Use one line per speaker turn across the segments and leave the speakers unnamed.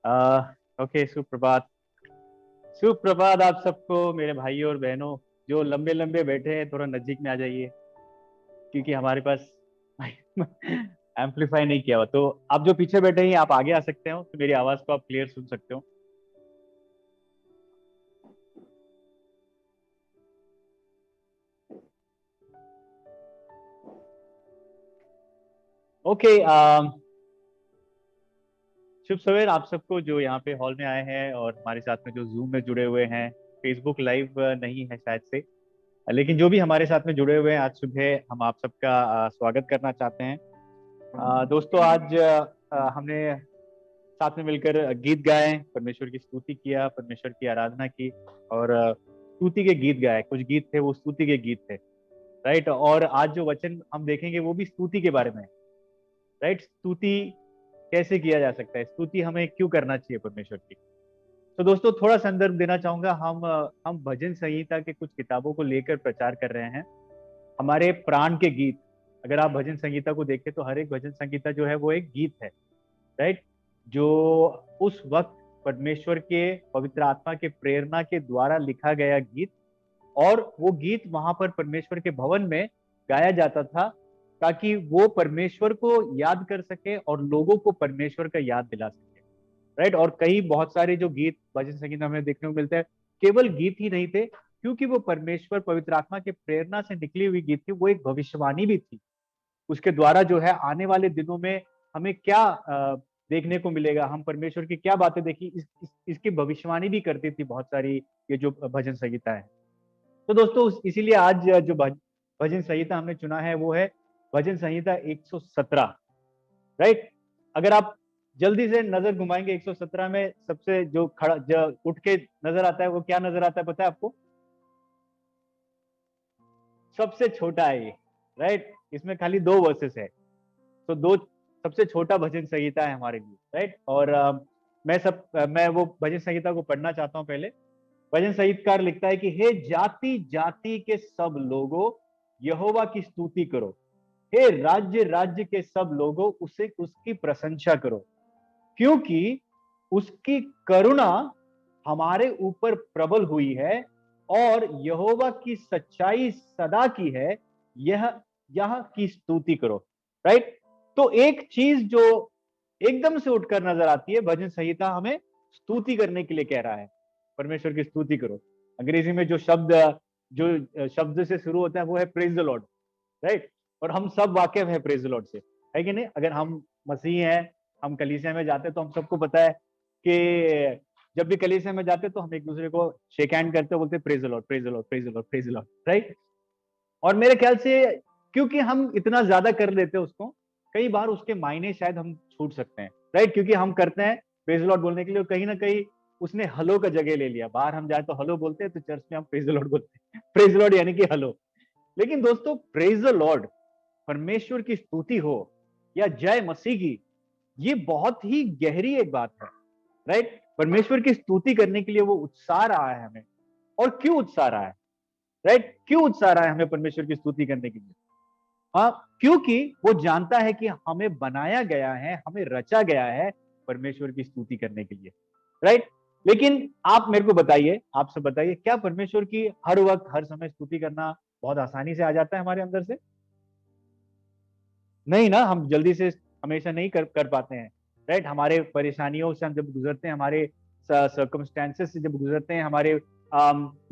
Okay, सुप्रभात। सुप्रभात आप सबको, मेरे भाइयों और बहनों। जो लंबे लंबे बैठे हैं, थोड़ा नजदीक में आ जाइए, क्योंकि हमारे पास एम्पलीफाई नहीं किया हुआ। तो आप जो पीछे बैठे हैं, आप आगे आ सकते हो, तो मेरी आवाज को आप क्लियर सुन सकते हो। ओके। शुभ सवेर आप सबको, जो यहाँ पे हॉल में आए हैं और हमारे साथ में जो जूम में जुड़े हुए हैं। फेसबुक लाइव नहीं है शायद से, लेकिन जो भी हमारे साथ में जुड़े हुए हैं, आज सुबह हम आप सबका स्वागत करना चाहते हैं। दोस्तों, आज हमने साथ में मिलकर गीत गाए, परमेश्वर की स्तुति किया, परमेश्वर की आराधना की। और स्तुति के गीत गाए, कुछ गीत थे वो स्तुति के गीत थे। राइट। और आज जो वचन हम देखेंगे वो भी स्तुति के बारे में है। राइट। स्तुति कैसे किया जा सकता है, स्तुति हमें क्यों करना चाहिए परमेश्वर की। तो दोस्तों, थोड़ा संदर्भ देना चाहूंगा। हम भजन संहिता के कुछ किताबों को लेकर प्रचार कर रहे हैं। हमारे प्राण के गीत, अगर आप भजन संहिता को देखें तो हर एक भजन संहिता जो है वो एक गीत है। राइट। जो उस वक्त परमेश्वर के पवित्र आत्मा के प्रेरणा के द्वारा लिखा गया गीत, और वो गीत वहां पर परमेश्वर के भवन में गाया जाता था, ताकि वो परमेश्वर को याद कर सके और लोगों को परमेश्वर का याद दिला सके। राइट। और कई बहुत सारे जो गीत भजन संगीत हमें देखने को मिलते हैं, केवल गीत ही नहीं थे, क्योंकि वो परमेश्वर पवित्र आत्मा के प्रेरणा से निकली हुई गीत थी। वो एक भविष्यवाणी भी थी। उसके द्वारा जो है आने वाले दिनों में हमें क्या देखने को मिलेगा, हम परमेश्वर की क्या बातें देखी, इसकी भविष्यवाणी भी करती थी बहुत सारी ये जो भजन संहिता है। तो दोस्तों, इसीलिए आज जो भजन संहिता हमने चुना है वो है भजन संहिता 117। राइट। अगर आप जल्दी से नजर घुमाएंगे 117 में, सबसे जो खड़ा जो उठ के नजर आता है वो क्या नजर आता है, पता है आपको? सबसे छोटा है ये। राइट। इसमें खाली 2 वर्सेस है। तो दो सबसे छोटा भजन संहिता है हमारे लिए। राइट। और मैं वो भजन संहिता को पढ़ना चाहता हूँ पहले। भजन संगीतकार लिखता है कि हे जाति जाति के सब लोगों, यहोवा की स्तुति करो। हे राज्य राज्य के सब लोगों, उसे उसकी प्रशंसा करो, क्योंकि उसकी करुणा हमारे ऊपर प्रबल हुई है, और यहोवा की सच्चाई सदा की है। यह यह की स्तुति करो। राइट। तो एक चीज जो एकदम से उठकर नजर आती है, भजन संहिता हमें स्तुति करने के लिए कह रहा है। परमेश्वर की स्तुति करो। अंग्रेजी में जो शब्द से शुरू होता है वो है प्रेज द लॉर्ड। राइट। और हम सब वाकिफ है प्रेज द लॉर्ड से, है कि नहीं? अगर हम मसीह हैं, हम कलीसिया में जाते हैं, तो हम सबको पता है कि जब भी कलीसिया में जाते हैं तो हम एक दूसरे को शेक हैंड करते, बोलते praise the Lord, praise the Lord, praise the Lord, praise the Lord. Right. और मेरे ख्याल से क्योंकि हम इतना ज्यादा कर लेते हैं उसको, कई बार उसके मायने शायद हम छूट सकते हैं। राइट। क्योंकि हम करते हैं प्रेज द लॉर्ड बोलने के लिए, कहीं ना कहीं उसने हलो का जगह ले लिया। बाहर हम जाए तो हलो बोलते हैं, तो चर्च में हम प्रेज द लॉर्ड बोलते हैं। प्रेज द लॉर्ड यानी कि हलो। लेकिन दोस्तों, प्रेज द लॉर्ड, परमेश्वर की स्तुति हो, या जय मसीह की, ये बहुत ही गहरी एक बात है। राइट। परमेश्वर की स्तुति करने के लिए वो उत्साह रहा है हमें। और क्यों उत्साह रहा है? राइट। क्यों उत्साह रहा है हमें परमेश्वर की स्तुति करने के लिए? हाँ, क्योंकि वो जानता है कि हमें बनाया गया है, हमें रचा गया है परमेश्वर की स्तुति करने के लिए। राइट। लेकिन आप मेरे को बताइए, आप सब बताइए, क्या परमेश्वर की हर वक्त हर समय स्तुति करना बहुत आसानी से आ जाता है हमारे अंदर से? नहीं ना, हम जल्दी से हमेशा नहीं कर पाते हैं। राइट। हमारे परेशानियों से हम जब गुजरते हैं, हमारे सर्कमस्टेंसेस से जब गुजरते हैं, हमारे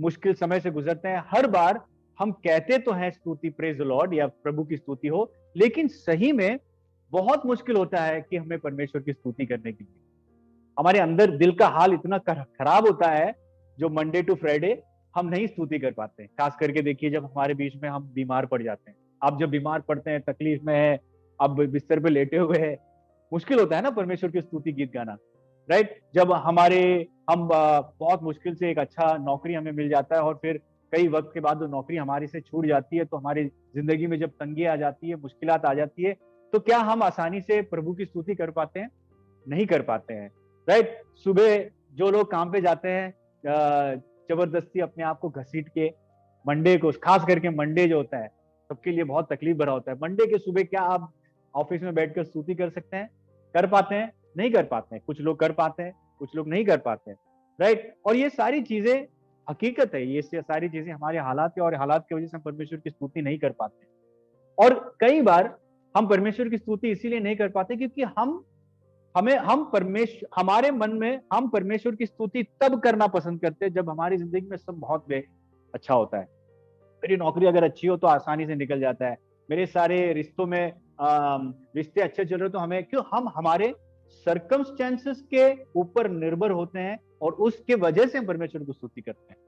मुश्किल समय से गुजरते हैं, हर बार हम कहते तो हैं स्तुति, प्रेज द लॉर्ड, या प्रभु की स्तुति हो, लेकिन सही में बहुत मुश्किल होता है कि हमें परमेश्वर की स्तुति करने के लिए। हमारे अंदर दिल का हाल इतना खराब होता है, जो मंडे टू फ्राइडे हम नहीं स्तुति कर पाते हैं। खास करके देखिए, जब हमारे बीच में हम बीमार पड़ जाते हैं। आप जब बीमार पड़ते हैं, तकलीफ में है, आप बिस्तर पे लेटे हुए हैं, मुश्किल होता है ना परमेश्वर की स्तुति गीत गाना। राइट। जब हम बहुत मुश्किल से एक अच्छा नौकरी हमें मिल जाता है, और फिर कई वक्त के बाद वो नौकरी हमारी से छूट जाती है, तो हमारी जिंदगी में जब तंगी आ जाती है, मुश्किलात आ जाती है, तो क्या हम आसानी से प्रभु की स्तुति कर पाते हैं? नहीं कर पाते हैं। राइट। सुबह जो लोग काम पे जाते हैं, जबरदस्ती अपने आप को घसीट के, मंडे को, खास करके मंडे जो होता है सबके लिए बहुत तकलीफ भरा होता है। मंडे के सुबह क्या आप ऑफिस में बैठकर स्तुति कर सकते हैं? कर पाते हैं? नहीं कर पाते हैं, कुछ लोग कर पाते हैं, कुछ लोग नहीं कर पाते हैं, राइट। और ये सारी चीजें हकीकत है, ये सारी चीजें हमारे हालात है, और हालात की वजह से हम परमेश्वर की स्तुति नहीं कर पाते। और कई बार हम परमेश्वर की स्तुति इसीलिए नहीं कर पाते क्योंकि हम परमेश्वर, हमारे मन में हम परमेश्वर की स्तुति तब करना पसंद करते हैं जब हमारी जिंदगी में सब बहुत अच्छा होता है। मेरी नौकरी अगर अच्छी हो तो आसानी से निकल जाता है, मेरे सारे रिश्तों में रिश्ते अच्छे चल रहे तो हमें क्यों, हम हमारे सर्कमस्टेंसेस के ऊपर निर्भर होते हैं और उसके वजह से हम परमेश्वर को स्तुति करते हैं।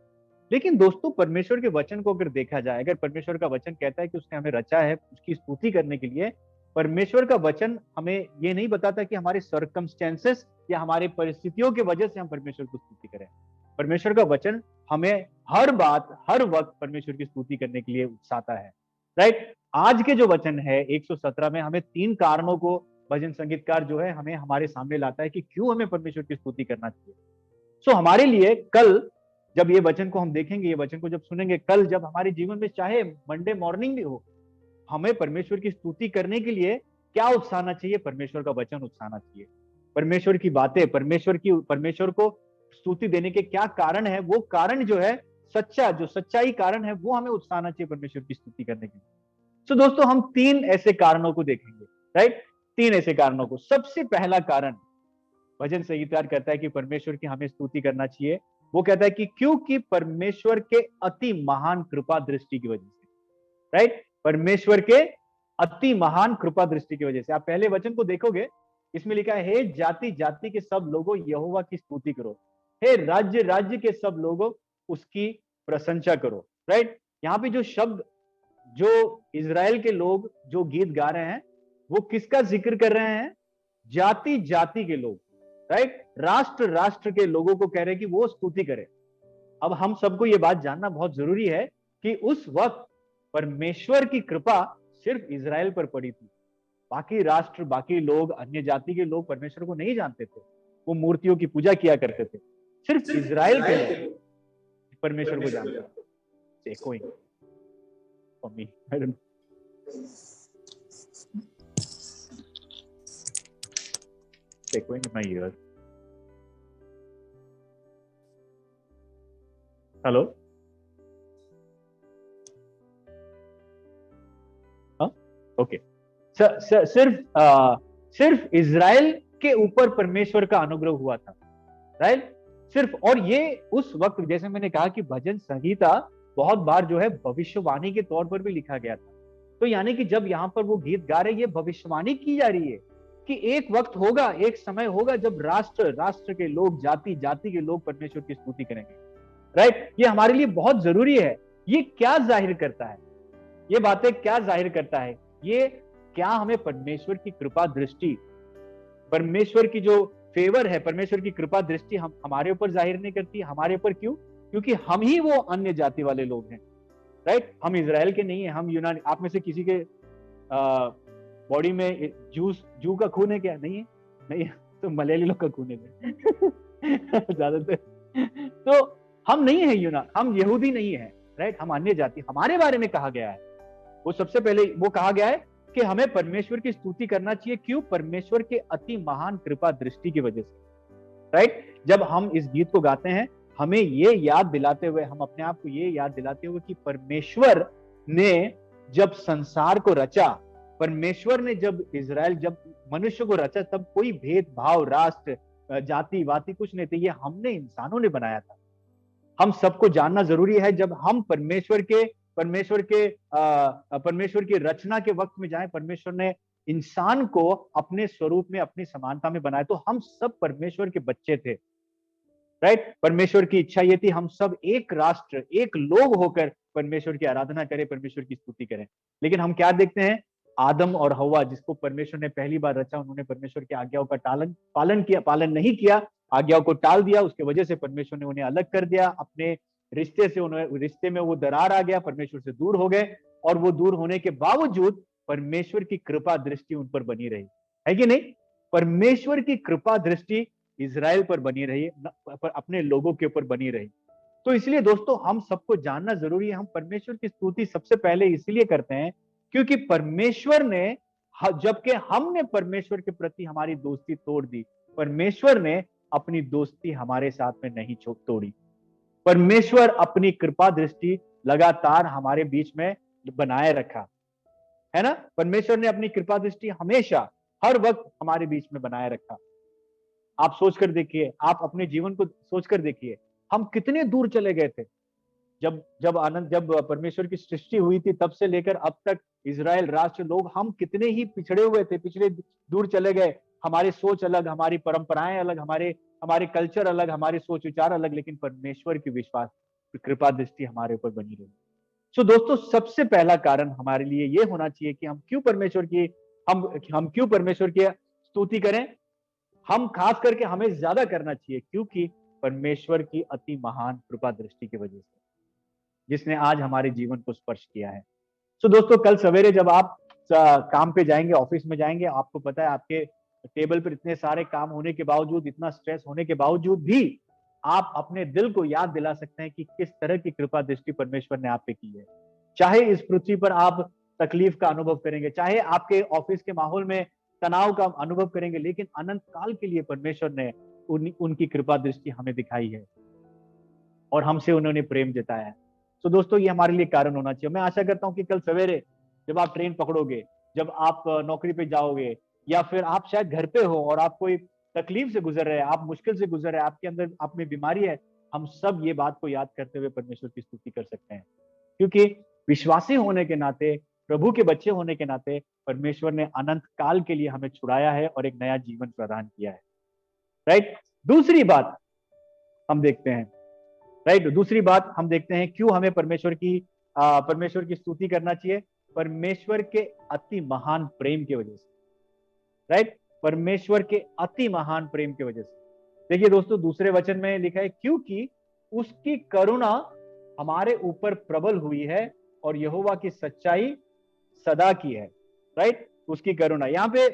लेकिन दोस्तों, परमेश्वर के वचन को अगर देखा जाए, अगर परमेश्वर का वचन कहता है कि उसने हमें रचा है उसकी स्तुति करने के लिए, परमेश्वर का वचन हमें ये नहीं बताता कि हमारे सर्कमस्टेंसेस या हमारे परिस्थितियों की वजह से हम परमेश्वर को स्तुति करें। परमेश्वर का वचन हमें हर बात, हर वक्त परमेश्वर की स्तुति करने के लिए उकसाता है, राइट। आज के जो वचन है 117 में हमें 3 कारणों को भजन संगीतकार जो है हमें हमारे सामने लाता है कि क्यों हमें परमेश्वर की स्तुति करना चाहिए। सो हमारे लिए कल जब ये वचन को हम देखेंगे, ये वचन को जब सुनेंगे, कल जब हमारे जीवन में चाहे मंडे मॉर्निंग भी हो, हमें परमेश्वर की स्तुति करने के लिए क्या उत्साहना चाहिए, परमेश्वर का वचन उत्साहना चाहिए। परमेश्वर की बातें, परमेश्वर को स्तुति देने के क्या कारण है, वो कारण जो है जो सच्चाई कारण है, वो हमें उत्साहना चाहिए परमेश्वर की स्तुति करने के लिए। तो दोस्तों, हम 3 ऐसे कारणों को देखेंगे, राइट। 3 ऐसे कारणों को। सबसे पहला कारण भजन संगीतकार कहता है कि परमेश्वर की हमें स्तुति करना चाहिए, वो कहता है कि क्योंकि परमेश्वर के अति महान कृपा दृष्टि की वजह से, राइट। परमेश्वर के अति महान कृपा दृष्टि की वजह से। आप पहले वचन को देखोगे, इसमें लिखा है, हे जाति जाति के सब लोगों यहोवा की स्तुति करो, हे राज्य राज्य के सब लोगों उसकी प्रशंसा करो, राइट। यहाँ पे जो शब्द, जो इजराइल के लोग जो गीत गा रहे हैं, वो किसका जिक्र कर रहे हैं? जाति जाति के लोग, राइट। राष्ट्र राष्ट्र के लोगों को कह रहे हैं कि वो स्तुति करें। अब हम सबको ये बात जानना बहुत जरूरी है कि उस वक्त परमेश्वर की कृपा सिर्फ इजराइल पर पड़ी थी। बाकी राष्ट्र, बाकी लोग, अन्य जाति के लोग परमेश्वर को नहीं जानते थे, वो मूर्तियों की पूजा किया करते थे। सिर्फ इजराइल के लोग परमेश्वर को जानते थे। देखो हेलो, ओके। सिर्फ इजराइल के ऊपर परमेश्वर का अनुग्रह हुआ था, राइट। सिर्फ, और ये उस वक्त, जैसे मैंने कहा कि भजन संगीता बहुत बार जो है भविष्यवाणी के तौर पर भी लिखा गया था। तो यानी कि जब यहाँ पर वो गीत गा रहे, ये भविष्यवाणी की जा रही है कि एक वक्त होगा, एक समय होगा जब राष्ट्र राष्ट्र के लोग, जाति जाति के लोग परमेश्वर की स्तुति करेंगे, राइट। ये हमारे लिए बहुत जरूरी है। ये क्या जाहिर करता है, ये बातें क्या जाहिर करता है? ये क्या हमें परमेश्वर की कृपा दृष्टि, परमेश्वर की जो फेवर है, परमेश्वर की कृपा दृष्टि हम हमारे ऊपर जाहिर नहीं करती? हमारे ऊपर क्यों? क्योंकि हम ही वो अन्य जाति वाले लोग हैं, राइट। हम इजराइल के नहीं है, हम यूनानी। आप में से किसी के बॉडी में जू का खून है क्या? नहीं है, नहीं है तो मलयाली लोग का खून है ज्यादातर। तो हम नहीं है यूनान, हम यहूदी नहीं है, राइट। हम अन्य जाति। हमारे बारे में कहा गया है, वो सबसे पहले वो कहा गया है कि हमें परमेश्वर की स्तुति करना चाहिए। क्यों? परमेश्वर के अति महान कृपा दृष्टि की वजह से, राइट। जब हम इस गीत को गाते हैं, हमें ये याद दिलाते हुए, हम अपने आप को ये याद दिलाते हुए कि परमेश्वर ने जब संसार को रचा, परमेश्वर ने जब मनुष्य को रचा, तब कोई भेदभाव, राष्ट्र, जाति वाति कुछ नहीं थे। ये हमने, इंसानों ने बनाया था। हम सबको जानना जरूरी है, जब हम परमेश्वर की रचना के वक्त में जाएं, परमेश्वर ने इंसान को अपने स्वरूप में, अपनी समानता में बनाया, तो हम सब परमेश्वर के बच्चे थे, राइट। परमेश्वर की इच्छा ये थी हम सब एक राष्ट्र, एक लोग होकर परमेश्वर की आराधना करें, परमेश्वर की स्तुति करें। लेकिन हम क्या देखते हैं? आदम और हवा, जिसको परमेश्वर ने पहली बार रचा, उन्होंने परमेश्वर की आज्ञाओं का पालन नहीं किया, आज्ञाओं को टाल दिया। उसके वजह से परमेश्वर ने उन्हें अलग कर दिया अपने रिश्ते से, उन्हें रिश्ते में वो दरार आ गया, परमेश्वर से दूर हो गए। और वो दूर होने के बावजूद परमेश्वर की कृपा दृष्टि उन पर बनी रही, है कि नहीं? परमेश्वर की कृपा दृष्टि इजराइल पर बनी रही, पर अपने लोगों के ऊपर बनी रही। तो इसलिए दोस्तों, हम सबको जानना जरूरी है, हम परमेश्वर की स्तुति सबसे पहले इसलिए करते हैं क्योंकि परमेश्वर ने जबकि हमने परमेश्वर के प्रति हमारी दोस्ती तोड़ दी, परमेश्वर ने अपनी दोस्ती हमारे साथ में नहीं तोड़ी। परमेश्वर अपनी कृपा दृष्टि लगातार हमारे बीच में बनाए रखा, है ना। परमेश्वर ने अपनी कृपा दृष्टि हमेशा हर वक्त हमारे बीच में बनाए रखा। आप सोचकर देखिए, आप अपने जीवन को सोचकर देखिए, हम कितने दूर चले गए थे। जब परमेश्वर की सृष्टि हुई थी तब से लेकर अब तक इज़राइल राष्ट्र लोग हम कितने ही पिछड़े हुए थे, पिछड़े दूर चले गए। हमारी सोच अलग, हमारी परंपराएं अलग, हमारे हमारे कल्चर अलग, हमारे सोच विचार अलग, लेकिन परमेश्वर की विश्वास कृपा दृष्टि हमारे ऊपर बनी रही। सो दोस्तों, सबसे पहला कारण हमारे लिए ये होना चाहिए कि हम क्यों परमेश्वर की स्तुति करें। हम खास करके हमें ज्यादा करना चाहिए क्योंकि परमेश्वर की अति महान कृपा दृष्टि की वजह से, जिसने आज हमारे जीवन को स्पर्श किया है। सो दोस्तों, कल सवेरे जब आप काम पे जाएंगे, ऑफिस में जाएंगे, आपको पता है आपके टेबल पर इतने सारे काम होने के बावजूद, इतना स्ट्रेस होने के बावजूद भी आप अपने दिल को याद दिला सकते हैं कि किस तरह की कृपा दृष्टि परमेश्वर ने आप पे की है। चाहे इस पृथ्वी पर आप तकलीफ का अनुभव करेंगे, चाहे आपके ऑफिस के माहौल में तनाव का अनुभव करेंगे, लेकिन अनंत काल के लिए परमेश्वर ने उनकी कृपा दृष्टि हमें दिखाई है और हमसे उन्होंने प्रेम जताया है। तो दोस्तों, ये हमारे लिए कारण होना चाहिए। मैं आशा करता हूं कि कल सवेरे जब आप ट्रेन पकड़ोगे, जब आप नौकरी पे जाओगे, या फिर आप शायद घर पे हो और आप कोई तकलीफ से गुजर रहे हैं, आप मुश्किल से गुजर रहे हैं, आपके अंदर आप में बीमारी है, हम सब ये बात को याद करते हुए परमेश्वर की स्तुति कर सकते हैं। क्योंकि विश्वासी होने के नाते, प्रभु के बच्चे होने के नाते, परमेश्वर ने अनंत काल के लिए हमें छुड़ाया है और एक नया जीवन प्रदान किया है। राइट। दूसरी बात हम देखते हैं, दूसरी बात हम देखते हैं क्यों हमें परमेश्वर की स्तुति करना चाहिए। परमेश्वर के अति महान प्रेम की वजह से। परमेश्वर के अति महान प्रेम की वजह से। देखिए दोस्तों, दूसरे वचन में लिखा है, क्योंकि उसकी करुणा हमारे ऊपर प्रबल हुई है और यहोवा की सच्चाई सदा की है। उसकी करुणा, यहाँ पे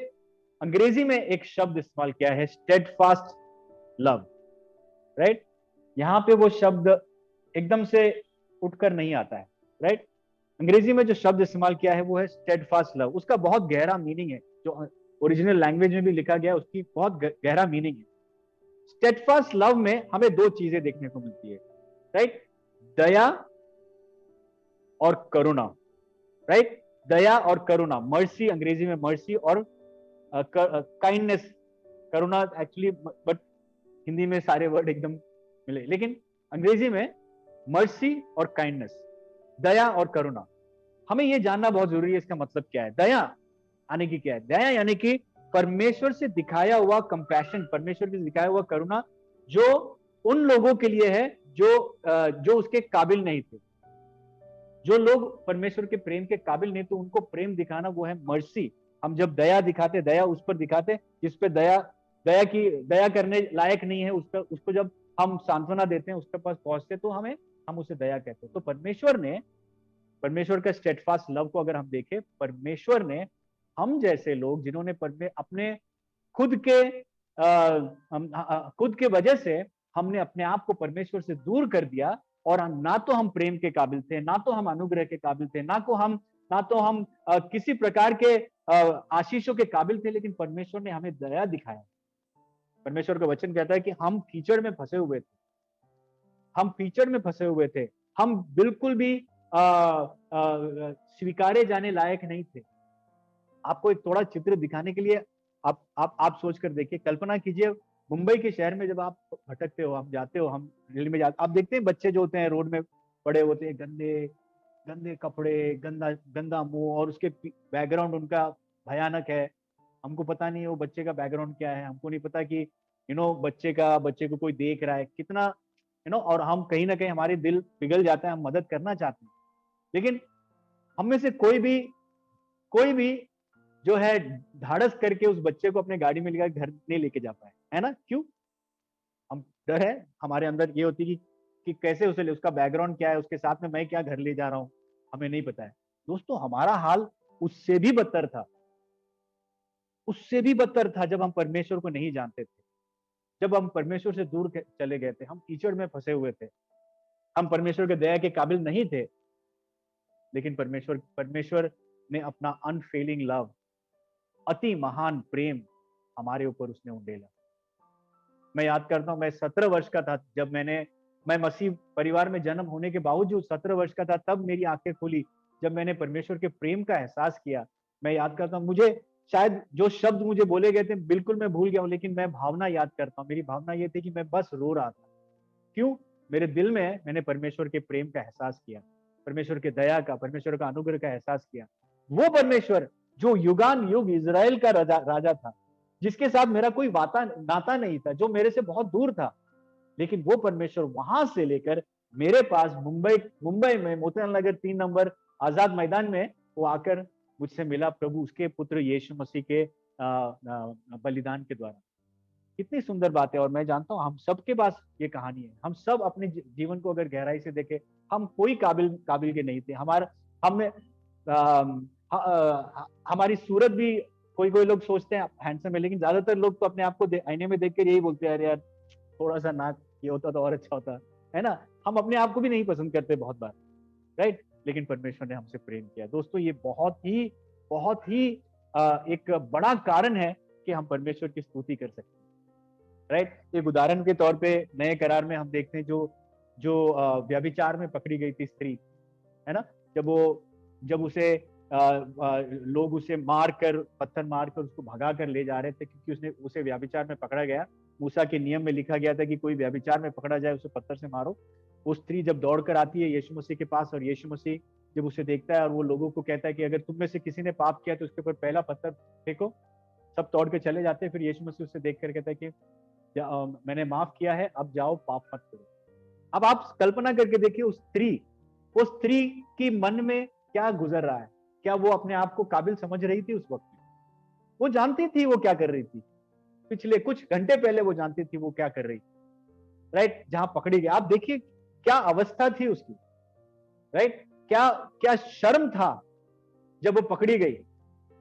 अंग्रेजी में एक शब्द इस्तेमाल किया है, स्टेडफास्ट लव। यहाँ पे वो शब्द एकदम से उठकर नहीं आता है। अंग्रेजी में जो शब्द इस्तेमाल किया है वो है स्टेडफास्ट लव। उसका बहुत गहरा मीनिंग है, जो ओरिजिनल लैंग्वेज में भी लिखा गया, उसकी बहुत गहरा मीनिंग है। स्टेडफास्ट लव में हमें दो चीजें देखने को मिलती है, दया और करुणा। दया और करुणा, मर्सी, अंग्रेजी में मर्सी और kindness, Karuna actually, but Hindi में सारे वर्ड एकदम मिले, लेकिन अंग्रेजी में मर्सी और काइंडनेस, दया और करुणा। हमें यह जानना बहुत जरूरी है, इसका मतलब क्या है। दया यानी कि क्या है? दया यानी कि परमेश्वर से दिखाया हुआ कंपैशन, परमेश्वर से दिखाया हुआ करुणा, जो उन लोगों के लिए है जो उसके काबिल नहीं थे। जो लोग परमेश्वर के प्रेम के काबिल नहीं, तो उनको प्रेम दिखाना वो है मर्सी। हम जब दया दिखाते, दया उस पर दिखाते जिस पे दया करने लायक नहीं है, उसको जब हम सांत्वना देते हैं, उसके पास पहुंचते, तो हम उसे दया कहते हैं। तो परमेश्वर का स्टेडफास्ट लव को अगर हम देखें, परमेश्वर ने हम जैसे लोग, जिन्होंने अपने खुद के वजह से हमने अपने आप को परमेश्वर से दूर कर दिया, और ना तो हम प्रेम के काबिल थे, ना तो हम अनुग्रह के काबिल थे, ना तो हम किसी प्रकार के आशीषों के काबिल थे, लेकिन परमेश्वर ने हमें दया दिखाया। परमेश्वर का वचन कहता है कि हम कीचड़ में फंसे हुए थे, हम बिल्कुल भी स्वीकारे जाने लायक नहीं थे। आपको एक थोड़ा चित्र दिखाने के लिए आप सोच कर देखिए, कल्पना कीजिए, मुंबई के शहर में जब आप भटकते हो, हम जाते हो, हम रेल में जाते, आप देखते हैं बच्चे जो होते हैं रोड में पड़े होते हैं, गंदे गंदे कपड़े, गंदा गंदा मुंह, और उसके बैकग्राउंड उनका भयानक है। हमको पता नहीं है वो बच्चे का बैकग्राउंड क्या है, हमको नहीं पता कि बच्चे को कोई देख रहा है कितना, और हम कहीं ना कहीं हमारे दिल पिघल जाता है, हम मदद करना चाहते हैं, लेकिन हम में से कोई भी जो है धाड़स करके उस बच्चे को अपने गाड़ी में लेकर घर नहीं लेके जा पाए, है ना। क्यों? हम डर है हमारे अंदर, ये होती कि कैसे उसका बैकग्राउंड क्या है, उसके साथ में मैं क्या घर ले जा रहा हूँ, हमें नहीं पता है। दोस्तों, हमारा हाल उससे भी बदतर था जब हम परमेश्वर को नहीं जानते थे, जब हम परमेश्वर से दूर चले गए थे, हम कीचड़ में फंसे हुए थे, हम परमेश्वर के दया के काबिल नहीं थे, लेकिन परमेश्वर ने अपना अनफेलिंग लव, अति महान प्रेम हमारे ऊपर उसने उंडेला। मैं याद करता हूँ, मैं 17 वर्ष का था जब मैं मसीह परिवार में जन्म होने के बावजूद 17 वर्ष का था, तब मेरी आंखें खुली जब मैंने परमेश्वर के प्रेम का एहसास किया। मैं याद करता हूँ, मुझे शायद जो शब्द मुझे बोले गए थे बिल्कुल मैं भूल गया हूँ, लेकिन मैं भावना याद करता हूँ। मेरी भावना ये थी कि मैं बस रो रहा था। क्यों? मेरे दिल में मैंने परमेश्वर के प्रेम का एहसास किया, परमेश्वर के दया का, परमेश्वर का अनुग्रह का एहसास किया। वो परमेश्वर जो युगान युग इज़राइल का राजा था, जिसके साथ मेरा कोई नाता नहीं था, जो मेरे से बहुत दूर था, लेकिन वो परमेश्वर वहां से लेकर मेरे पास मुंबई में मोतीलाल नगर 3 नंबर आजाद मैदान में वो आकर मुझसे मिला, प्रभु उसके पुत्र यीशु मसीह के बलिदान के द्वारा। कितनी सुंदर बात है। और मैं जानता हूँ हम सबके पास ये कहानी है। हम सब अपने जीवन को अगर गहराई से देखें, हम कोई काबिल के नहीं थे। हमने हमारी सूरत भी, कोई लोग सोचते हैं हैंडसम है, लेकिन ज्यादातर लोग तो अपने आप को आईने में देखकर यही बोलते हैं, अरे यार थोड़ा सा नाक ये होता तो और अच्छा होता, है ना। हम अपने आप को भी नहीं पसंद करते बहुत बार, राइट। लेकिन परमेश्वर ने हमसे प्रेम किया। दोस्तों, ये बहुत ही एक बड़ा कारण है कि हम परमेश्वर की स्तुति कर सकते हैं, राइट। एक उदाहरण के तौर पे नए करार में हम देखते हैं जो व्यभिचार में पकड़ी गई थी स्त्री, है ना। जब उसे लोग उसे पत्थर मारकर उसको भगा कर ले जा रहे थे, क्योंकि उसे व्यभिचार में पकड़ा गया। मूसा के नियम में लिखा गया था कि कोई व्यभिचार में पकड़ा जाए उसे पत्थर से मारो। वो स्त्री जब दौड़ कर आती है यीशु मसीह के पास, और यीशु मसीह जब उसे देखता है और वो लोगों को कहता है कि अगर तुम में से किसी ने पाप किया तो उसके ऊपर पहला पत्थर फेंको, सब दौड़ के चले जाते हैं। फिर यीशु मसीह उसे देख कर कहता है कि मैंने माफ किया है, अब जाओ पाप मत करो। अब आप कल्पना करके देखिए उस स्त्री की मन में क्या गुजर रहा है। क्या वो अपने आप को काबिल समझ रही थी उस वक्त में? वो जानती थी वो क्या कर रही थी। पिछले कुछ घंटे पहले वो जानती थी वो क्या कर रही थी, राइट। जहां पकड़ी गई, आप देखिए क्या अवस्था थी उसकी, राइट। क्या क्या शर्म था जब वो पकड़ी गई,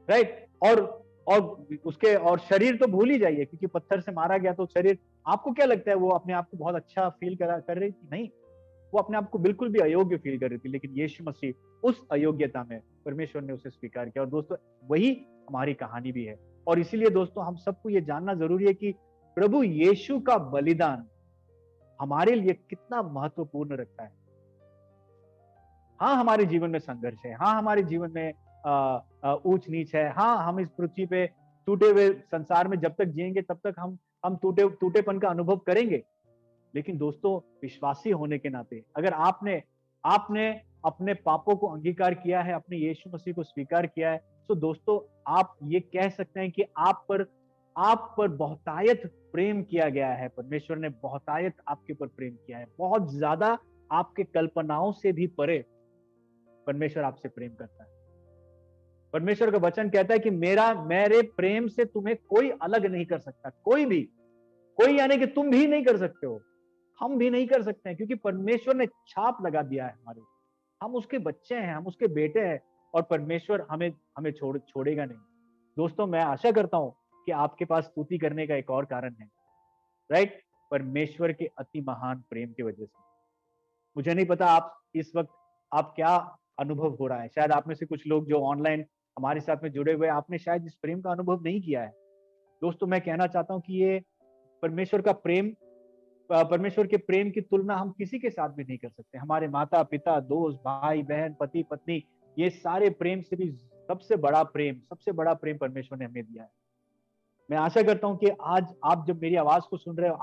राइट। और उसके और शरीर तो भूल ही जाइए, क्योंकि पत्थर से मारा गया तो शरीर, आपको क्या लगता है वो अपने आप को बहुत अच्छा फील कर रही थी? नहीं, वो अपने आप को बिल्कुल भी अयोग्य फील कर रही थी। लेकिन यीशु मसीह उस अयोग्यता में परमेश्वर ने उसे स्वीकार किया। और दोस्तों, वही हमारी कहानी भी है। और इसीलिए दोस्तों, हम सबको ये जानना जरूरी है कि प्रभु यीशु का बलिदान हमारे लिए कितना महत्वपूर्ण रखता है। हाँ, हमारे जीवन में संघर्ष है, हाँ हमारे जीवन में ऊंच नीच है, हाँ हम इस पृथ्वी पे टूटे हुए संसार में जब तक जिएंगे तब तक हम टूटेपन का अनुभव करेंगे। लेकिन दोस्तों, विश्वासी होने के नाते अगर आपने आपने अपने पापों को अंगीकार किया है, अपने यीशु मसीह को स्वीकार किया है, तो दोस्तों आप ये कह सकते हैं कि आप पर बहुतायत प्रेम किया गया है। परमेश्वर ने बहुतायत आपके ऊपर प्रेम किया है, बहुत ज्यादा, आपके कल्पनाओं से भी परे परमेश्वर आपसे प्रेम करता है। परमेश्वर का वचन कहता है कि मेरे प्रेम से तुम्हें कोई अलग नहीं कर सकता, कोई यानी कि तुम भी नहीं कर सकते हो, हम भी नहीं कर सकते हैं, क्योंकि परमेश्वर ने छाप लगा दिया है हमारे। हम उसके बच्चे हैं, हम उसके बेटे हैं, और परमेश्वर हमें छोड़ेगा नहीं। दोस्तों, मैं आशा करता हूं कि आपके पास स्तुति करने का एक और कारण है, राइट। परमेश्वर के अति महान प्रेम की वजह से। मुझे नहीं पता आप इस वक्त आप क्या अनुभव हो रहा है। शायद आप में से कुछ लोग जो ऑनलाइन हमारे साथ में जुड़े हुए, आपने शायद इस प्रेम का अनुभव नहीं किया है। दोस्तों, मैं कहना चाहता हूं कि ये परमेश्वर का प्रेम, परमेश्वर के प्रेम की तुलना हम किसी के साथ भी नहीं कर सकते। हमारे माता पिता, दोस्त, भाई बहन, पति पत्नी, ये सारे प्रेम से भी सबसे बड़ा प्रेम परमेश्वर ने हमें दिया है। मैं आशा करता हूं कि आज आप जब मेरी आवाज को सुन रहे हो,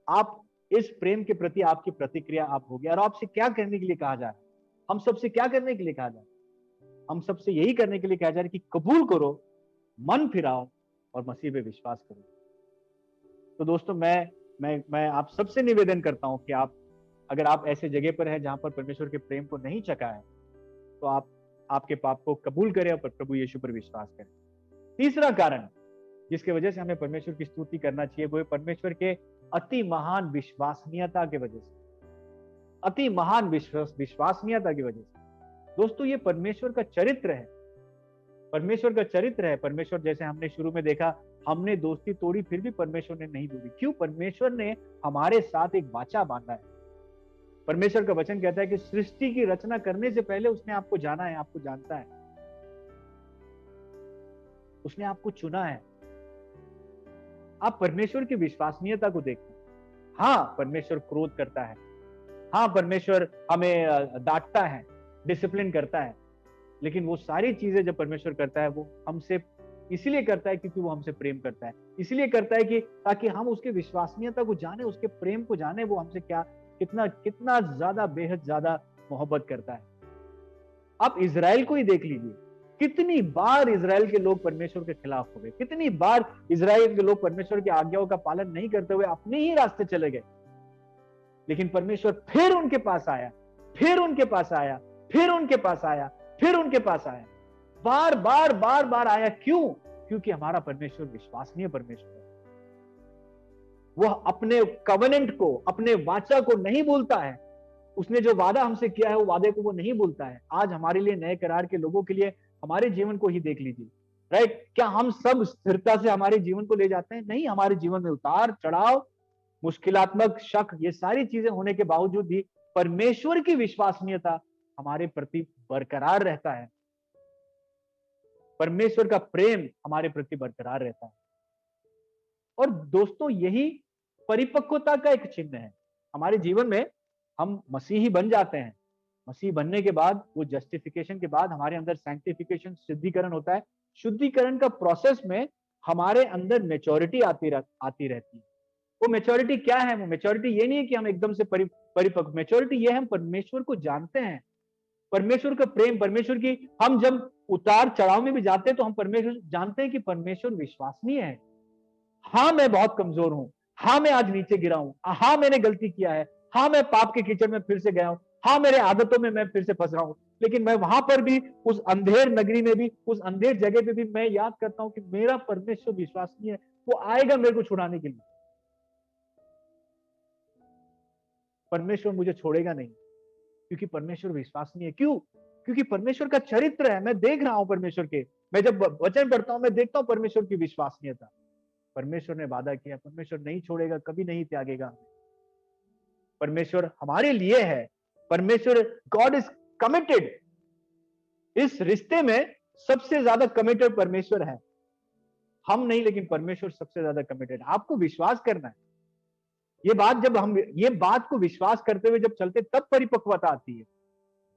आप इस प्रेम के प्रति आपकी प्रतिक्रिया आप होगी। और आपसे क्या करने के लिए कहा जा रहा है? हम सबसे क्या करने के लिए कहा जा रहा है? हम सबसे यही करने के लिए कहा जा रहा है कि कबूल करो, मन फिराओ और मसीह पे विश्वास करो। तो दोस्तों, मैं आप सबसे निवेदन करता हूं कि अगर आप ऐसे जगह पर हैं जहां पर परमेश्वर के प्रेम को नहीं चखा है, तो आप आपके पाप को कबूल करें और प्रभु यीशु पर विश्वास करें। तीसरा कारण जिसकी वजह से हमें परमेश्वर की स्तुति करना चाहिए, वो है परमेश्वर के अति महान विश्वसनीयता की वजह से। अति महान विश्वसनीयता की वजह से। दोस्तों, ये परमेश्वर का चरित्र है। परमेश्वर, जैसे हमने शुरू में देखा, हमने दोस्ती तोड़ी फिर भी परमेश्वर ने नहीं तोड़ी। क्यों? परमेश्वर ने हमारे साथ एक वाचा बांधा है। परमेश्वर का वचन कहता है कि सृष्टि की रचना करने से पहले उसने आपको जाना है, आपको जानता है। उसने आपको चुना है। आप परमेश्वर की विश्वसनीयता को देखते हैं। हाँ, परमेश्वर क्रोध करता है, हाँ परमेश्वर हमें डांटता है, डिसिप्लिन करता है, लेकिन वो सारी चीजें जब परमेश्वर करता है वो हमसे इसलिए करता है क्योंकि वो हमसे प्रेम करता है, इसलिए करता है कि ताकि हम उसकी विश्वसनीयता को जाने, उसके प्रेम को जाने, वो हमसे क्या कितना कितना ज्यादा बेहद ज्यादा मोहब्बत करता है। आप इजराइल को ही देख लीजिए, कितनी बार इजराइल के लोग परमेश्वर के खिलाफ हो गए, कितनी बार इजराइल के लोग परमेश्वर की आज्ञाओं का पालन नहीं करते हुए अपने ही रास्ते चले गए, लेकिन परमेश्वर फिर उनके पास आया, फिर उनके पास आया, फिर उनके पास आया, फिर उनके पास आया, बार बार बार बार आया। क्यों? क्योंकि हमारा परमेश्वर विश्वसनीय परमेश्वर है। वह अपने कवेनेंट को, अपने वाचा को नहीं भूलता है। उसने जो वादा हमसे किया है वो वादे को वो नहीं भूलता है। आज हमारे लिए, नए करार के लोगों के लिए, हमारे जीवन को ही देख लीजिए, राइट? क्या हम सब स्थिरता से हमारे जीवन को ले जाते हैं? नहीं, हमारे जीवन में उतार चढ़ाव, मुश्किलात्मक शक, ये सारी चीजें होने के बावजूद भी परमेश्वर की विश्वसनीयता हमारे प्रति बरकरार रहता है। परमेश्वर का प्रेम हमारे प्रति बरकरार रहता है। और दोस्तों, यही परिपक्वता का एक चिन्ह है हमारे जीवन में। हम मसीही बन जाते हैं, मसीह बनने के बाद, वो जस्टिफिकेशन के बाद हमारे अंदर सैंक्टिफिकेशन, शुद्धिकरण होता है। शुद्धिकरण का प्रोसेस में हमारे अंदर मेच्योरिटी आती रहती है। वो मेच्योरिटी क्या है? वो मेच्योरिटी ये नहीं है कि हम एकदम से परिपक्व, मेच्योरिटी ये है हम परमेश्वर को जानते हैं, परमेश्वर का प्रेम, परमेश्वर की, हम जब उतार चढ़ाव में भी जाते हैं तो हम परमेश्वर जानते हैं कि परमेश्वर विश्वसनीय है। हाँ, मैं बहुत कमजोर हूं, हाँ मैं आज नीचे गिरा हूं, हाँ मैंने गलती किया है, हाँ मैं पाप के कीचड़ में फिर से गया हूं, हाँ मेरे आदतों में मैं फिर से फंस रहा हूं, लेकिन मैं वहां पर भी, उस अंधेर नगरी में भी, उस अंधेर जगह पे भी मैं याद करता हूं कि मेरा परमेश्वर विश्वसनीय है, वो आएगा मेरे को छुड़ाने के लिए। परमेश्वर मुझे छोड़ेगा नहीं, क्योंकि परमेश्वर विश्वसनीय है। क्यों? क्योंकि परमेश्वर का चरित्र है, मैं देख रहा हूं परमेश्वर के, मैं जब वचन पढ़ता हूं मैं देखता हूं परमेश्वर की विश्वसनीयता। परमेश्वर ने वादा किया, परमेश्वर नहीं छोड़ेगा, कभी नहीं त्यागेगा। परमेश्वर हमारे लिए है, परमेश्वर, गॉड इज कमिटेड। इस रिश्ते में सबसे ज्यादा कमिटेड परमेश्वर है, हम नहीं, लेकिन परमेश्वर सबसे ज्यादा कमिटेड। आपको विश्वास करना है। ये बात, जब हम ये बात को विश्वास करते हुए जब चलते, तब परिपक्वता आती है।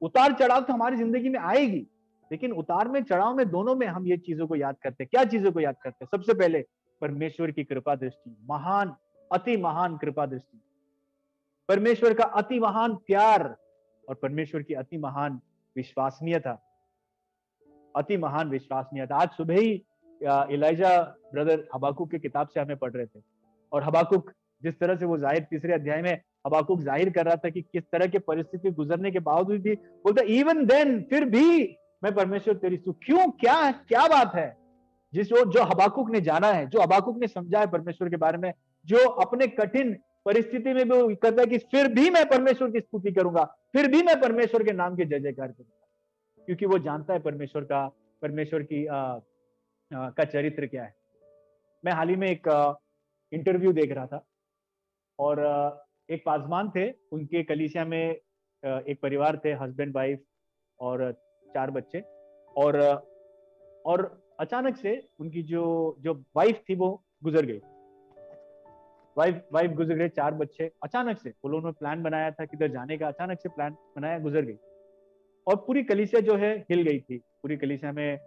उतार चढ़ाव तो हमारी जिंदगी में आएगी, लेकिन उतार में, चढ़ाव में, दोनों में हम ये चीजों को याद करते हैं। क्या चीजों को याद करते हैं? सबसे पहले परमेश्वर की कृपा दृष्टि, महान, अति महान कृपा दृष्टि, परमेश्वर का अति महान प्यार, और परमेश्वर की अति महान विश्वसनीयता, अति महान विश्वसनीयता। आज सुबह ही इलाइजा ब्रदर हबाकुक की किताब से हमें पढ़ रहे थे, और हबाकुक जिस तरह से वो जाहिर, तीसरे अध्याय में हबाकुक जाहिर कर रहा था कि किस तरह के परिस्थिति गुजरने के बावजूद भी बोलता, इवन देन, फिर भी मैं परमेश्वर तेरी स्तुति। क्यों? क्या क्या बात है? जो हबाकुक ने जाना है, जो हबाकुक ने समझा है परमेश्वर के बारे में, जो अपने कठिन परिस्थिति में भी कहता है कि फिर भी मैं परमेश्वर की स्तुति करूंगा, फिर भी मैं परमेश्वर के नाम की जय जयकार करूंगा, क्योंकि वो जानता है परमेश्वर की का चरित्र क्या है। मैं हाल ही में एक इंटरव्यू देख रहा था, और एक पासवान थे, उनके कलीसिया में एक परिवार थे, हस्बैंड वाइफ और 4 बच्चे, और अचानक से उनकी जो वाइफ थी वो गुजर गई। वाइफ गुजर गई, 4 बच्चे, अचानक से। उन्होंने प्लान बनाया था किधर जाने का, अचानक से प्लान बनाया, गुजर गई। और पूरी कलीसिया जो है हिल गई थी। पूरी कलीसिया में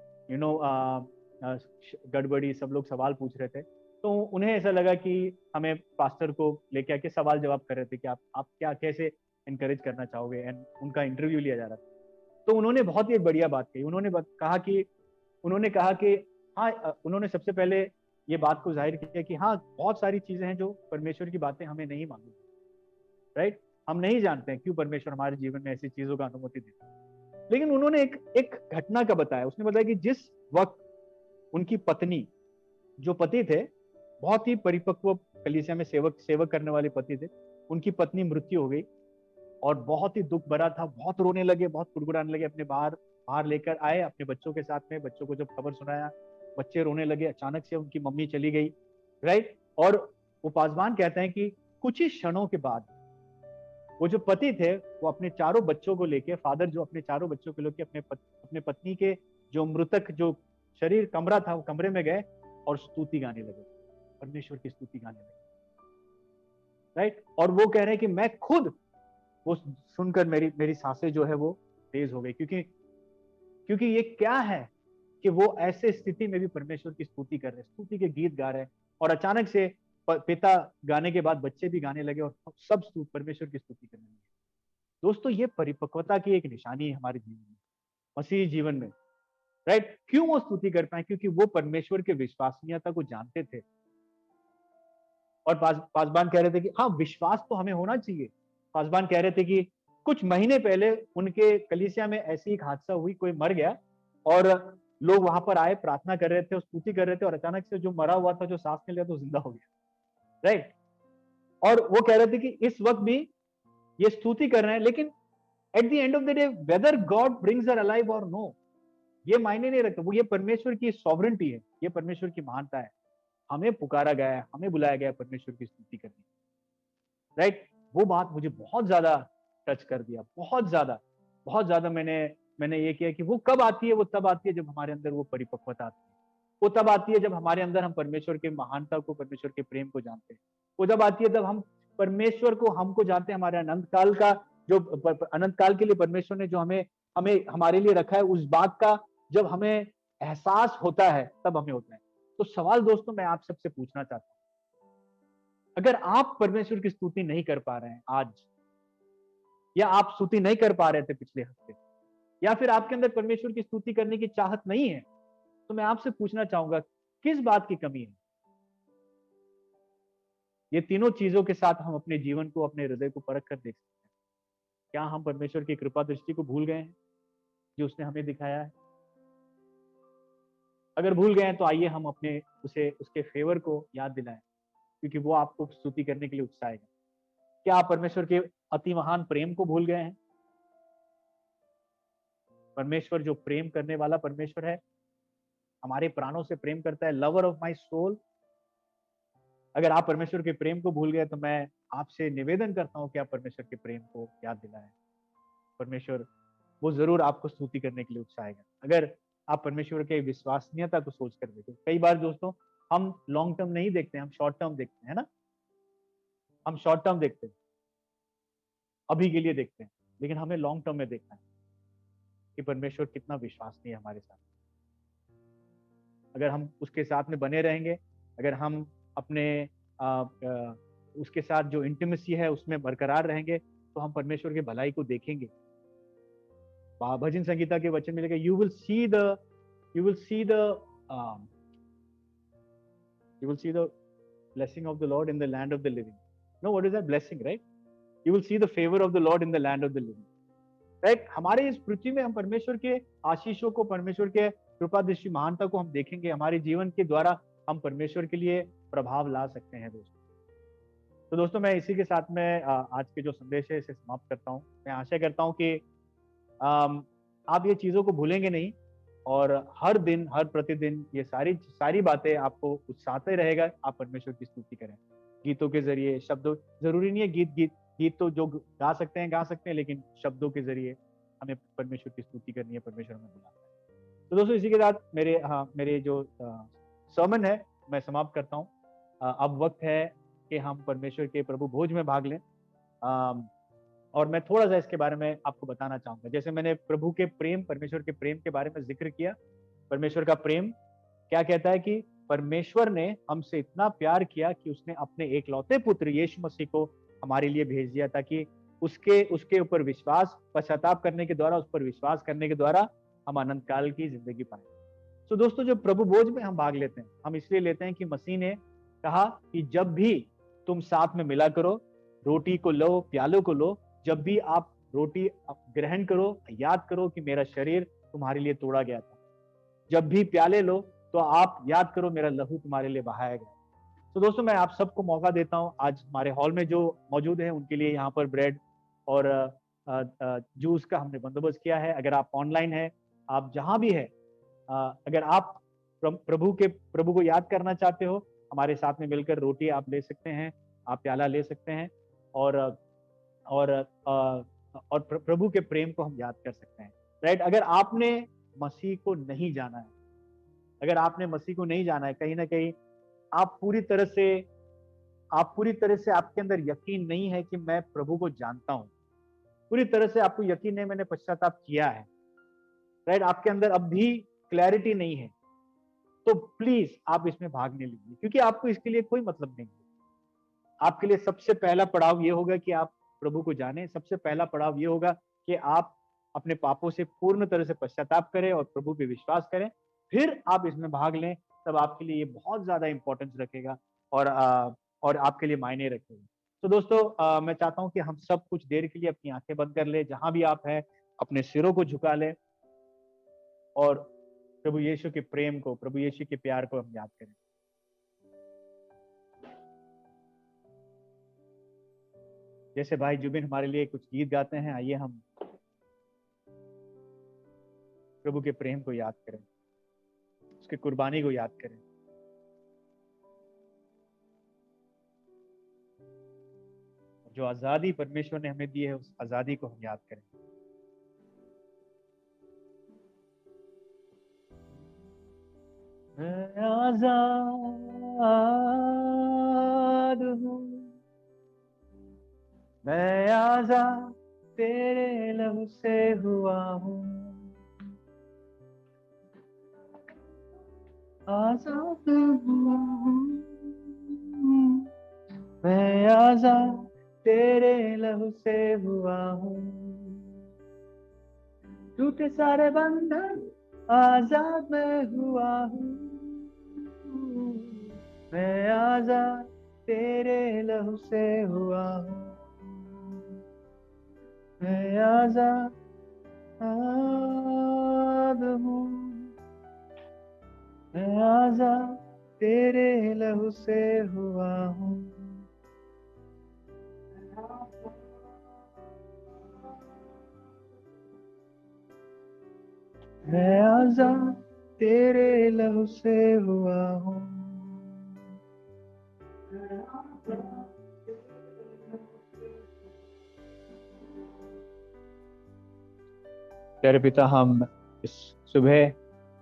गड़बड़ी, सब लोग सवाल पूछ रहे थे। तो उन्हें ऐसा लगा कि हमें पास्टर को लेके आके सवाल जवाब कर रहे थे कि आप क्या, कैसे एनकरेज करना चाहोगे, एंड उनका इंटरव्यू लिया जा रहा था। तो उन्होंने बहुत ही बढ़िया बात कही। उन्होंने कहा कि हाँ, उन्होंने सबसे पहले ये बात को जाहिर किया कि हाँ, बहुत सारी चीजें हैं जो परमेश्वर की बातें हमें नहीं मालूम, राइट? हम नहीं जानते हैं क्यों परमेश्वर हमारे जीवन में ऐसी चीजों का अनुमति देता है। लेकिन उन्होंने एक घटना का बताया। उसने बताया कि जिस वक्त उनकी पत्नी, जो पति थे, बहुत ही परिपक्व कलीसिया में सेवक करने वाले पति थे, उनकी पत्नी मृत्यु हो गई, और बहुत ही दुख भरा था, बहुत रोने लगे, बहुत कुड़कुड़ाने लगे, अपने बाहर लेकर आए अपने बच्चों के साथ में। बच्चों को जब खबर सुनाया, बच्चे रोने लगे, अचानक से उनकी मम्मी चली गई, राइट? और वो पासवान कहते हैं कि कुछ ही क्षणों के बाद वो जो पति थे, वो अपने चारों बच्चों को लेके, फादर जो अपने चारों बच्चों को लेके अपने पत्नी के जो मृतक जो शरीर कमरा था, वो कमरे में गए और स्तुति गाने लगे, परमेश्वर की स्तुति गाने लगे, राइट। और वो कह रहे हैं कि मैं खुद, वो सुनकर मेरी मेरी सांसें जो है वो तेज हो गई, क्योंकि क्योंकि ये क्या है कि वो ऐसे स्थिति में भी परमेश्वर की स्तुति कर रहे हैं, स्तुति के गीत गा रहे हैं, और अचानक से पिता गाने के बाद बच्चे भी गाने लगे और सब परमेश्वर की स्तुति करने लगे। दोस्तों, ये परिपक्वता की एक निशानी है हमारे जीवन में, मसीही जीवन में, राइट। क्यों वो स्तुति कर पाए? क्योंकि वो परमेश्वर के विश्वसनीयता को जानते थे। और पासबान कह रहे थे कि हाँ, विश्वास तो हमें होना चाहिए। पासबान कह रहे थे कि कुछ महीने पहले उनके कलीसिया में ऐसी एक हादसा हुई, कोई मर गया और लोग वहां पर आए, प्रार्थना कर रहे थे और स्तुति कर रहे थे, और अचानक से जो मरा हुआ था, जो सांस ले लिया, तो जिंदा हो गया, राइट। और वो कह रहे थे कि इस वक्त भी ये स्तुति कर रहे हैं, लेकिन at the end of the day whether God brings her alive और नो, ये मायने नहीं रखता। वो ये परमेश्वर की सॉवरेंटी है, ये परमेश्वर की महानता है। हमें पुकारा गया है, हमें बुलाया गया है परमेश्वर की स्तुति करने, राइट। वो बात मुझे बहुत ज्यादा टच कर दिया, बहुत ज्यादा मैंने ये किया कि वो कब आती है? वो तब आती है जब हमारे अंदर वो परिपक्वता आती है। वो तब आती है जब हमारे अंदर हम परमेश्वर के महानता को, परमेश्वर के प्रेम को जानते हैं। वो जब आती है तब हम परमेश्वर को, हमको जानते हैं, हमारे अनंत काल का जो अनंत काल के लिए परमेश्वर ने जो हमें हमें हमारे लिए रखा है, उस बात का जब हमें एहसास होता है, तब हमें होता है। तो सवाल दोस्तों मैं आप सबसे पूछना चाहता हूँ, अगर आप परमेश्वर की स्तुति नहीं कर पा रहे हैं आज, या आप स्तुति नहीं कर पा रहे थे पिछले हफ्ते, या फिर आपके अंदर परमेश्वर की स्तुति करने की चाहत नहीं है, तो मैं आपसे पूछना चाहूंगा किस बात की कमी है? ये तीनों चीजों के साथ हम अपने जीवन को, अपने हृदय को परख कर देख सकते हैं। क्या हम परमेश्वर की कृपा दृष्टि को भूल गए हैं जो उसने हमें दिखाया है? अगर भूल गए हैं तो आइए हम अपने उसके फेवर को याद दिलाएं, क्योंकि वो आपको स्तुति करने के लिए उकसाएगा। क्या आप परमेश्वर के अति महान प्रेम को भूल गए हैं? परमेश्वर जो प्रेम करने वाला परमेश्वर है, हमारे प्राणों से प्रेम करता है, लवर ऑफ माई सोल। अगर आप परमेश्वर के प्रेम को भूल गए तो मैं आपसे निवेदन करता हूं कि आप परमेश्वर के प्रेम को याद दिलाएं। परमेश्वर वो जरूर आपको स्तुति करने के लिए उकसाएगा, अगर आप परमेश्वर के विश्वसनीयता को सोच कर देखें। कई बार दोस्तों हम लॉन्ग टर्म नहीं देखते, हम शॉर्ट टर्म देखते हैं ना, हम शॉर्ट टर्म देखते हैं, अभी के लिए देखते हैं, लेकिन हमें लॉन्ग टर्म में देखना है कि परमेश्वर कितना विश्वसनीय है हमारे साथ। अगर हम उसके साथ में बने रहेंगे, अगर हम अपने उसके साथ जो इंटीमेसी है उसमें बरकरार रहेंगे, तो हम परमेश्वर की भलाई को देखेंगे। भजन संगीता के वचन में लिखा, you will see the blessing of the Lord in the land of the living. No, what is that blessing, right? You will see the favor of the Lord in the land of the living. Right. हमारे इस पृथ्वी में हम परमेश्वर के आशीषों को, परमेश्वर के कृपा दृष्टि महानता को हम देखेंगे। हमारे जीवन के द्वारा हम परमेश्वर के लिए प्रभाव ला सकते हैं दोस्तों। तो दोस्तों मैं इसी के साथ में आज के जो संदेश है इसे समाप्त करता हूँ। मैं आशा करता हूँ कि आप ये चीजों को भूलेंगे नहीं, और हर दिन, हर प्रतिदिन ये सारी बातें आपको उत्साहते रहेगा। आप परमेश्वर की स्तुति करें गीतों के जरिए, शब्दों, जरूरी नहीं है गीत तो जो गा सकते हैं, लेकिन शब्दों के जरिए हमें परमेश्वर की स्तुति करनी है, परमेश्वर हमें बुलाता है। तो दोस्तों इसी के साथ मेरे जो सर्मन है मैं समाप्त करता हूँ। अब वक्त है कि हम परमेश्वर के प्रभु भोज में भाग लें, और मैं थोड़ा सा इसके बारे में आपको बताना चाहूंगा। जैसे मैंने प्रभु के प्रेम, परमेश्वर के प्रेम के बारे में जिक्र किया। परमेश्वर का प्रेम क्या कहता है कि परमेश्वर ने हमसे इतना प्यार किया कि उसने अपने एकलौते पुत्र यीशु मसीह को हमारे लिए भेज दिया, ताकि उसके ऊपर विश्वास, पश्चाताप करने के द्वारा, उस पर विश्वास करने के द्वारा हम अनंत काल की जिंदगी पाए। तो दोस्तों जो प्रभु भोज में हम भाग लेते हैं, हम इसलिए लेते हैं कि मसीह ने कहा कि जब भी तुम साथ में मिला करो, रोटी को लो, प्यालों को लो, जब भी आप रोटी ग्रहण करो, याद करो कि मेरा शरीर तुम्हारे लिए तोड़ा गया था। जब भी प्याले लो तो आप याद करो मेरा लहू तुम्हारे लिए बहाया गया। तो दोस्तों मैं आप सबको मौका देता हूं, आज हमारे हॉल में जो मौजूद है उनके लिए यहाँ पर ब्रेड और जूस का हमने बंदोबस्त किया है। अगर आप ऑनलाइन है, आप जहां भी है, अगर आप प्रभु को याद करना चाहते हो, हमारे साथ में मिलकर रोटी आप ले सकते हैं, आप प्याला ले सकते हैं, और प्रभु के प्रेम को हम याद कर सकते हैं। राइट। अगर आपने मसीह को नहीं जाना है, अगर आपने मसीह को नहीं जाना है, कहीं ना कहीं आप पूरी तरह से आपके अंदर यकीन नहीं है कि मैं प्रभु को जानता हूं, पूरी तरह से आपको यकीन है मैंने पश्चाताप किया है, राइट, आपके अंदर अब भी क्लैरिटी नहीं है, तो प्लीज आप इसमें भाग नहीं लीजिए, क्योंकि आपको इसके लिए कोई मतलब नहीं है। आपके लिए सबसे पहला पड़ाव ये होगा कि आप प्रभु को जाने, सबसे पहला पड़ाव ये होगा कि आप अपने पापों से पूर्ण तरह से पश्चाताप करें और प्रभु पे विश्वास करें, फिर आप इसमें भाग लें, तब आपके लिए ये बहुत ज्यादा इंपॉर्टेंस रखेगा और आपके लिए मायने रखेगा। तो दोस्तों, मैं चाहता हूं कि हम सब कुछ देर के लिए अपनी आंखें बंद कर ले, जहां भी आप हैं अपने सिरों को झुका ले और प्रभु यीशु के प्रेम को, प्रभु यीशु के प्यार को हम याद करें। जैसे भाई जुबिन हमारे लिए कुछ गीत गाते हैं, आइए हम प्रभु के प्रेम को याद करें, उसकी कुर्बानी को याद करें। जो आजादी परमेश्वर ने हमें दी है, उस आजादी को हम याद करें। मैं आजाद हूँ, मैं आजाद तेरे लहू से हुआ हूँ, आजाद हूँ, मैं आजाद तेरे लहू से हुआ हूँ, टूटे सारे बंधन आजाद मैं हुआ हूँ, मैं आजाद तेरे लहू से हुआ हूँ, मैं आजाद हूँ, मैं आजाद तेरे लहू से हुआ हूँ। मैं आजाद तेरे लहू से हुआ हूँ। प्यारे पिता, हम इस सुबह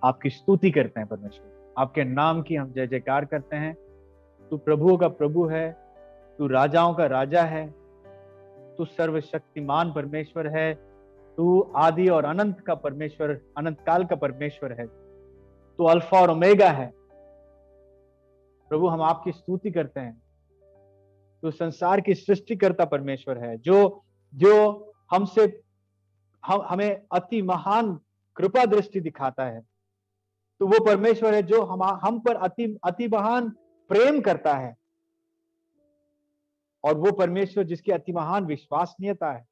आपकी स्तुति करते हैं परमेश्वर, आपके नाम की हम जय जयकार करते हैं। तू प्रभुओं का प्रभु है, तू राजाओं का राजा है, तू सर्वशक्तिमान परमेश्वर है, तू आदि और अनंत का परमेश्वर, अनंत काल का परमेश्वर है, तू अल्फा और ओमेगा है। प्रभु हम आपकी स्तुति करते हैं, तू संसार की सृष्टिकर्ता परमेश्वर है, जो जो हमसे हमें अति महान कृपा दृष्टि दिखाता है। तो वो परमेश्वर है जो हम पर अति अति महान प्रेम करता है, और वो परमेश्वर जिसकी अति महान विश्वसनीयता है।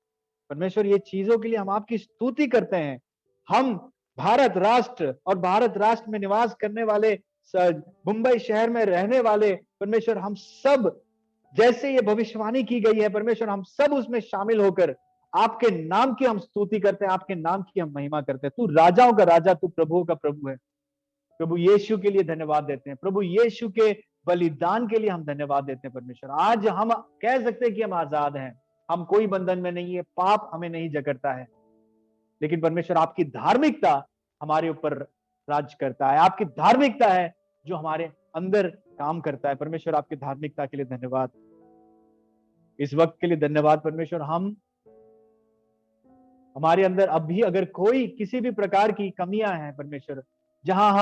परमेश्वर, ये चीजों के लिए हम आपकी स्तुति करते हैं। हम भारत राष्ट्र और भारत राष्ट्र में निवास करने वाले, मुंबई शहर में रहने वाले परमेश्वर, हम सब, जैसे ये भविष्यवाणी की गई है परमेश्वर, हम सब उसमें शामिल होकर आपके नाम की हम स्तुति करते हैं, आपके नाम की हम महिमा करते हैं। तू राजाओं का राजा, तू प्रभुओं का प्रभु है। प्रभु यीशु के लिए धन्यवाद देते हैं, प्रभु यीशु के बलिदान के लिए हम धन्यवाद देते हैं परमेश्वर। आज हम कह सकते हैं कि हम आजाद हैं, हम कोई बंधन में नहीं है, पाप हमें नहीं जकड़ता है, लेकिन परमेश्वर आपकी धार्मिकता हमारे ऊपर राज करता है, आपकी धार्मिकता है जो हमारे अंदर काम करता है। परमेश्वर, आपकी धार्मिकता के लिए धन्यवाद, इस वक्त के लिए धन्यवाद परमेश्वर। हमारे अंदर अब भी अगर कोई किसी भी प्रकार की कमियां हैं परमेश्वर, जहां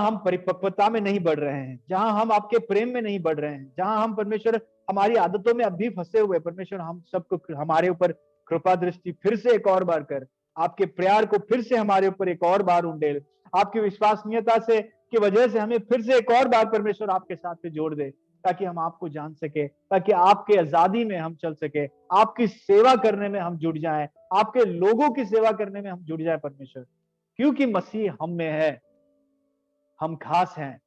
हम परिपक्वता में नहीं बढ़ रहे हैं, जहां हम आपके प्रेम में नहीं बढ़ रहे हैं, जहां हम परमेश्वर हमारी आदतों में अब भी फंसे हुए, परमेश्वर हम सबको हमारे ऊपर कृपा दृष्टि फिर से एक और बार कर, आपके प्यार को फिर से हमारे ऊपर एक और बार उंडेल, आपकी विश्वसनीयता से की वजह से हमें फिर से एक और बार परमेश्वर आपके साथ में जोड़ दे, ताकि हम आपको जान सके, ताकि आपके आजादी में हम चल सके, आपकी सेवा करने में हम जुड़ जाएं, आपके लोगों की सेवा करने में हम जुड़ जाए परमेश्वर, क्योंकि मसीह हम में है, हम खास हैं।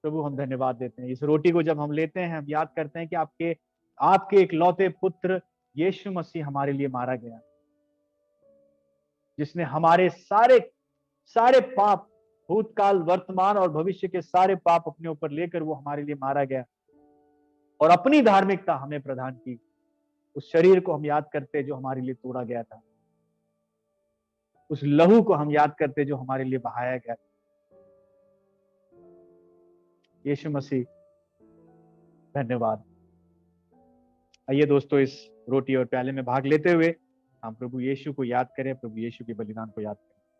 प्रभु, हम धन्यवाद देते हैं। इस रोटी को जब हम लेते हैं, हम याद करते हैं कि आपके आपके एक लौते पुत्र यीशु मसीह हमारे लिए मारा गया, जिसने हमारे सारे सारे पाप, भूतकाल, वर्तमान और भविष्य के सारे पाप अपने ऊपर लेकर वो हमारे लिए मारा गया और अपनी धार्मिकता हमें प्रदान की। उस शरीर को हम याद करते जो हमारे लिए तोड़ा गया था, उस लहू को हम याद करते जो हमारे लिए बहाया गया। यीशु मसीह धन्यवाद। आइए दोस्तों, इस रोटी और प्याले में भाग लेते हुए हम प्रभु यीशु को याद करें, प्रभु यीशु के बलिदान को याद करें।